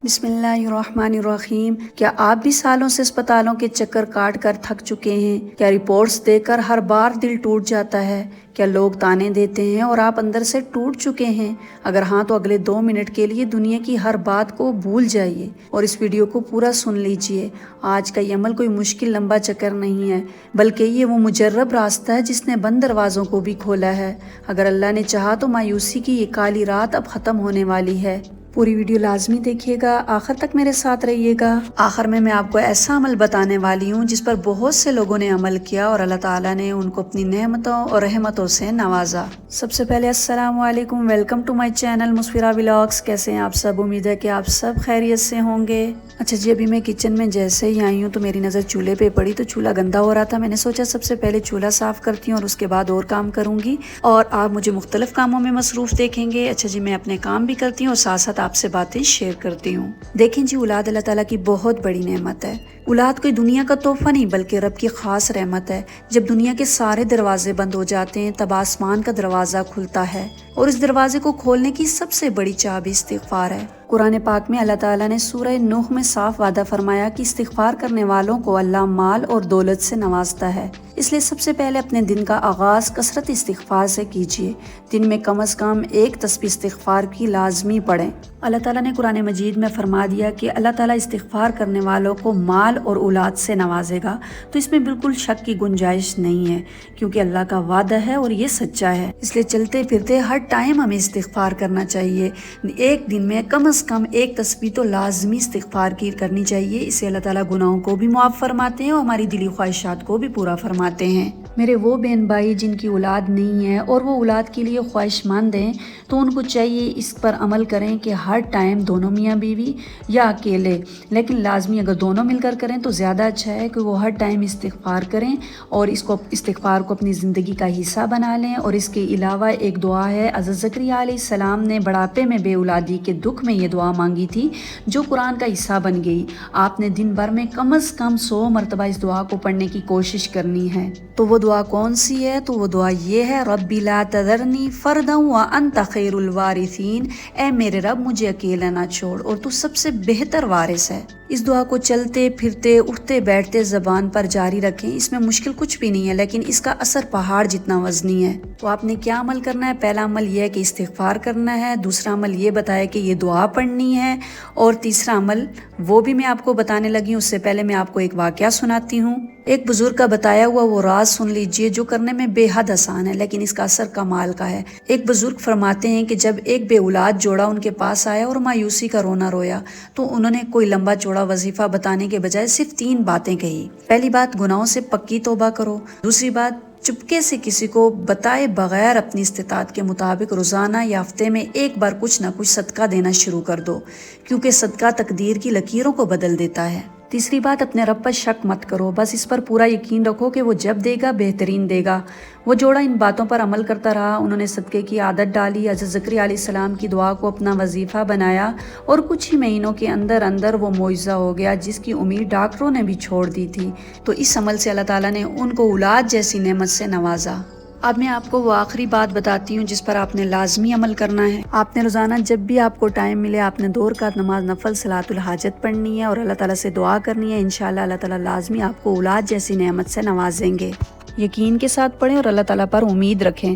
بسم اللہ الرحمن الرحیم۔ کیا آپ بھی سالوں سے اسپتالوں کے چکر کاٹ کر تھک چکے ہیں؟ کیا رپورٹس دیکھ کر ہر بار دل ٹوٹ جاتا ہے؟ کیا لوگ تانے دیتے ہیں اور آپ اندر سے ٹوٹ چکے ہیں؟ اگر ہاں تو اگلے 2 منٹ کے لیے دنیا کی ہر بات کو بھول جائیے اور اس ویڈیو کو پورا سن لیجئے۔ آج کا یہ عمل کوئی مشکل لمبا چکر نہیں ہے، بلکہ یہ وہ مجرب راستہ ہے جس نے بند دروازوں کو بھی کھولا ہے۔ اگر اللہ نے چاہا تو مایوسی کی یہ کالی رات اب ختم ہونے والی ہے۔ پوری ویڈیو لازمی دیکھیے گا، آخر تک میرے ساتھ رہیے گا۔ آخر میں آپ کو ایسا عمل بتانے والی ہوں جس پر بہت سے لوگوں نے عمل کیا اور اللہ تعالیٰ نے ان کو اپنی نعمتوں اور رحمتوں سے نوازا۔ سب سے پہلے السلام علیکم، welcome to my channel Musfirah vlogs. کیسے ہیں آپ سب؟ امید ہے کہ آپ سب خیریت سے ہوں گے۔ اچھا جی، ابھی میں کچن میں جیسے ہی آئی ہوں تو میری نظر چولہے پہ پڑی، تو چولہا گندا ہو رہا تھا۔ میں نے سوچا سب سے پہلے چولہا صاف کرتی ہوں اور اس کے بعد اور کام کروں گی، اور آپ مجھے مختلف کاموں میں مصروف دیکھیں گے۔ اچھا جی، میں اپنے کام بھی کرتی ہوں اور ساتھ ساتھ آپ سے باتیں شیئر کرتی ہوں۔ دیکھیں جی، اولاد اللہ تعالیٰ کی بہت بڑی نعمت ہے۔ اولاد کوئی دنیا کا تحفہ نہیں بلکہ رب کی خاص رحمت ہے۔ جب دنیا کے سارے دروازے بند ہو جاتے ہیں تب آسمان کا دروازہ کھلتا ہے، اور اس دروازے کو کھولنے کی سب سے بڑی چابی استغفار ہے۔ قرآن پاک میں اللہ تعالیٰ نے سورہ نوح میں صاف وعدہ فرمایا کہ استغفار کرنے والوں کو اللہ مال اور دولت سے نوازتا ہے۔ اس لیے سب سے پہلے اپنے دن کا آغاز کثرت استغفار سے کیجیے۔ دن میں کم از کم 1 تسبیح استغفار کی لازمی پڑھیں۔ اللہ تعالیٰ نے قرآن مجید میں فرما دیا کہ اللہ تعالیٰ استغفار کرنے والوں کو مال اور اولاد سے نوازے گا، تو اس میں بالکل شک کی گنجائش نہیں ہے، کیونکہ اللہ کا وعدہ ہے اور یہ سچا ہے۔ اس لیے چلتے پھرتے ہر ٹائم ہمیں استغفار کرنا چاہیے۔ ایک دن میں کم از کم 1 تسبیح تو لازمی استغفار کی کرنی چاہیے۔ اسے اللہ تعالیٰ گناہوں کو بھی معاف فرماتے ہیں اور ہماری دلی خواہشات کو بھی پورا فرماتے ہیں۔ میرے وہ بہن بھائی جن کی اولاد نہیں ہے اور وہ اولاد کے لیے خواہش مند ہیں، تو ان کو چاہیے اس پر عمل کریں کہ ہر ٹائم دونوں میاں بیوی یا اکیلے، لیکن لازمی اگر دونوں مل کر کریں تو زیادہ اچھا ہے کہ وہ ہر ٹائم استغفار کریں اور استغفار کو اپنی زندگی کا حصہ بنا لیں۔ اور اس کے علاوہ ایک دعا ہے، حضرت زکریا علیہ السلام نے بڑھاپے میں بے اولادی کے دکھ میں یہ دعا مانگی تھی جو قرآن کا حصہ بن گئی۔ آپ نے دن بھر میں کم از کم 100 مرتبہ اس دعا کو پڑھنے کی کوشش کرنی ہے۔ تو وہ دعا کون سی ہے؟ تو وہ دعا یہ ہے، ربی لا تذرنی فردا وانت خیر الوارثین، اے میرے رب مجھے اکیلا نہ چھوڑ اور تو سب سے بہتر وارث ہے۔ اس دعا کو چلتے پھرتے اٹھتے بیٹھتے زبان پر جاری رکھیں۔ اس میں مشکل کچھ بھی نہیں ہے، لیکن اس کا اثر پہاڑ جتنا وزنی ہے۔ تو آپ نے کیا عمل کرنا ہے؟ پہلا عمل یہ ہے کہ استغفار کرنا ہے، دوسرا عمل یہ بتایا کہ یہ دعا پڑھنی ہے، اور تیسرا عمل وہ بھی میں آپ کو بتانے لگی ہوں۔ اس سے پہلے میں آپ کو ایک واقعہ سناتی ہوں۔ ایک بزرگ کا بتایا ہوا وہ راز سن لیجئے جو کرنے میں بے حد آسان ہے، لیکن اس کا اثر کمال کا ہے۔ ایک بزرگ فرماتے ہیں کہ جب ایک بے اولاد جوڑا ان کے پاس آیا اور مایوسی کا رونا رویا، تو انہوں نے کوئی لمبا چوڑا وظیفہ بتانے کے بجائے صرف 3 باتیں کہی۔ پہلی بات، گناہوں سے پکی توبہ کرو۔ دوسری بات، چپکے سے کسی کو بتائے بغیر اپنی استطاعت کے مطابق روزانہ یا ہفتے میں ایک بار کچھ نہ کچھ صدقہ دینا شروع کر دو، کیونکہ صدقہ تقدیر کی لکیروں کو بدل دیتا ہے۔ تیسری بات، اپنے رب پر شک مت کرو، بس اس پر پورا یقین رکھو کہ وہ جب دے گا بہترین دے گا۔ وہ جوڑا ان باتوں پر عمل کرتا رہا، انہوں نے صدقے کی عادت ڈالی، حضرت زکریا علیہ السلام کی دعا کو اپنا وظیفہ بنایا، اور کچھ ہی مہینوں کے اندر اندر وہ معجزہ ہو گیا جس کی امید ڈاکٹروں نے بھی چھوڑ دی تھی۔ تو اس عمل سے اللہ تعالیٰ نے ان کو اولاد جیسی نعمت سے نوازا۔ اب میں آپ کو وہ آخری بات بتاتی ہوں جس پر آپ نے لازمی عمل کرنا ہے۔ آپ نے روزانہ جب بھی آپ کو ٹائم ملے آپ نے 2 رکعت نماز نفل صلاۃ الحاجت پڑھنی ہے اور اللہ تعالیٰ سے دعا کرنی ہے۔ انشاءاللہ اللہ تعالیٰ لازمی آپ کو اولاد جیسی نعمت سے نوازیں گے۔ یقین کے ساتھ پڑھیں اور اللہ تعالیٰ پر امید رکھیں۔